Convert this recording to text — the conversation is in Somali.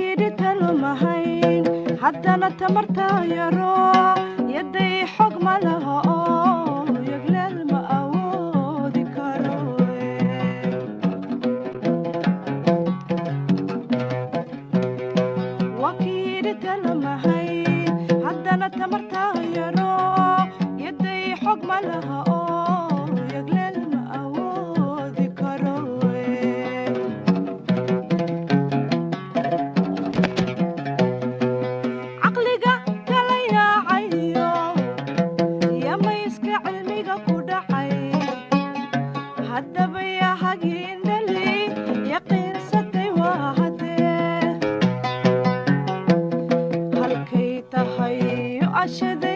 yidhi talo mahayn haddana tamartaa yaro yaday xog ma laha oo yagleel ma awoodi karo wakiyidhi talo mahayn haddana tamartaa yaro yaday xog ma laha oo yagleel ma awoodi karo caqliga kala yaacayo yamayska cilmiga ku dhacay haddaba yahagiindhali yaqiinsatay waa hadee halkay tahay ashade